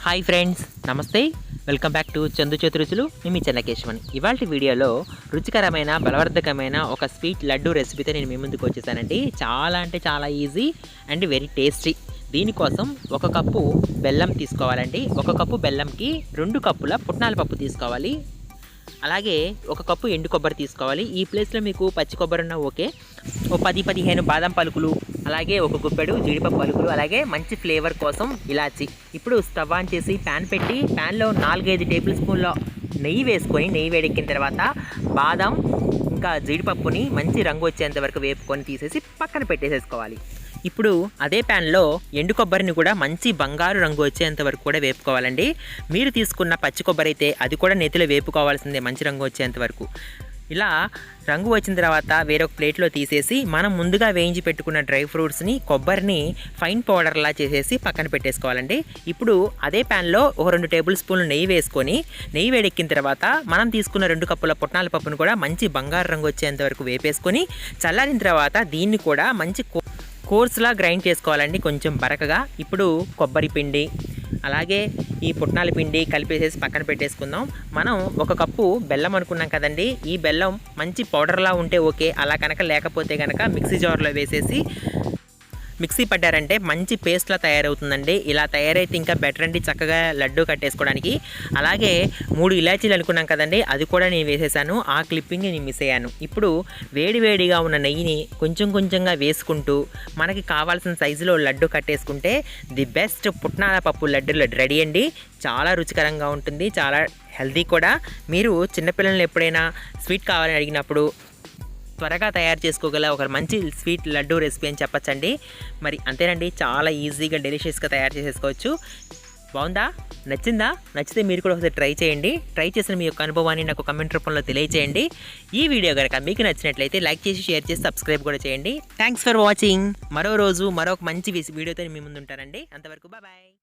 Hi friends, నమస్తే. Welcome back to Chandu చేతి రుచులు. మీ చెన్నకేశవన్. ఇవాళ వీడియోలో రుచికరమైన బలవర్ధకమైన ఒక స్వీట్ లడ్డు రెసిపీతో నేను మీ ముందుకు వచ్చేసానండి. చాలా అంటే చాలా ఈజీ అండ్ వెరీ టేస్టీ. దీనికోసం ఒక కప్పు బెల్లం తీసుకోవాలండి. ఒక కప్పు బెల్లంకి 2 కప్పుల పుట్నాల పప్పు తీసుకోవాలి. అలాగే ఒక కప్పు ఎండు కొబ్బరి తీసుకోవాలి. ఈ ప్లేస్లో మీకు పచ్చి కొబ్బరి ఉన్నా ఓకే. ఓ 10-15 బాదం పలుకులు, అలాగే ఒక గుప్పెడు జీడిపప్పు పలుకులు, అలాగే మంచి ఫ్లేవర్ కోసం ఇలాచి. ఇప్పుడు స్టవ్ ఆన్ చేసి ప్యాన్ పెట్టి ప్యాన్లో 4-5 టేబుల్ స్పూన్ల నెయ్యి వేసుకొని, నెయ్యి వేడెక్కిన తర్వాత బాదం ఇంకా జీడిపప్పుని మంచి రంగు వచ్చేంత వరకు వేపుకొని తీసేసి పక్కన పెట్టేసేసుకోవాలి. ఇప్పుడు అదే ప్యాన్లో ఎండు కొబ్బరిని కూడా మంచి బంగారు రంగు వచ్చేంత వరకు కూడా వేపుకోవాలండి. మీరు తీసుకున్న పచ్చి కొబ్బరి అయితే అది కూడా నెత్తిలో వేపుకోవాల్సిందే, మంచి రంగు వచ్చేంత వరకు. ఇలా రంగు వచ్చిన తర్వాత వేరొక ప్లేట్లో తీసేసి మనం ముందుగా వేయించి పెట్టుకున్న డ్రై ఫ్రూట్స్ని, కొబ్బరిని ఫైన్ పౌడర్లా చేసేసి పక్కన పెట్టేసుకోవాలండి. ఇప్పుడు అదే ప్యాన్లో ఒక 2 టేబుల్ స్పూన్లు నెయ్యి వేసుకొని, నెయ్యి వేడెక్కిన తర్వాత మనం తీసుకున్న 2 కప్పుల పుట్నాల పప్పును కూడా మంచి బంగారు రంగు వచ్చేంత వరకు వేపేసుకొని, చల్లారిన తర్వాత దీన్ని కూడా మంచి కోర్స్లా గ్రైండ్ చేసుకోవాలండి, కొంచెం బరకగా. ఇప్పుడు కొబ్బరి పిండి అలాగే ఈ పుట్నాల పిండి కలిపేసేసి పక్కన పెట్టేసుకుందాం. మనం ఒక కప్పు బెల్లం అనుకున్నాం కదండి. ఈ బెల్లం మంచి పౌడర్లా ఉంటే ఓకే. అలా కనుక లేకపోతే కనుక మిక్సీ జార్లో వేసేసి మిక్సీ పట్టారంటే మంచి పేస్ట్లా తయారవుతుందండి. ఇలా తయారైతే ఇంకా బెటర్ అండి, చక్కగా లడ్డు కట్టేసుకోవడానికి. అలాగే 3 ఇలాచీలు అనుకున్నాం కదండి, అది కూడా నేను వేసేసాను. ఆ క్లిప్పింగ్ నేను మిస్ అయ్యాను. ఇప్పుడు వేడివేడిగా ఉన్న నెయ్యిని కొంచెం కొంచెంగా వేసుకుంటూ మనకి కావాల్సిన సైజులో లడ్డు కట్టేసుకుంటే ది బెస్ట్ పుట్నాల పప్పు లడ్డు రెడీ అండి. చాలా రుచికరంగా ఉంటుంది, చాలా హెల్తీ కూడా. మీరు చిన్నపిల్లల్ని ఎప్పుడైనా స్వీట్ కావాలని అడిగినప్పుడు త్వరగా తయారు చేసుకోగల ఒక మంచి స్వీట్ లడ్డు రెసిపీ అని చెప్పచ్చండి. మరి అంతేనండి, చాలా ఈజీగా డెలిషియస్గా తయారు చేసేసుకోవచ్చు. బాగుందా? నచ్చిందా? నచ్చితే మీరు కూడా ఒకసారి ట్రై చేయండి. ట్రై చేసిన మీ యొక్క అనుభవాన్ని నాకు కమెంట్ రూపంలో తెలియజేయండి. ఈ వీడియో కనుక మీకు నచ్చినట్లయితే లైక్ చేసి, షేర్ చేసి, సబ్స్క్రైబ్ కూడా చేయండి. Thanks for watching. మరో రోజు మరొక మంచి వీడియోతో మీ ముందు ఉంటానండి. అంతవరకు బాయ్.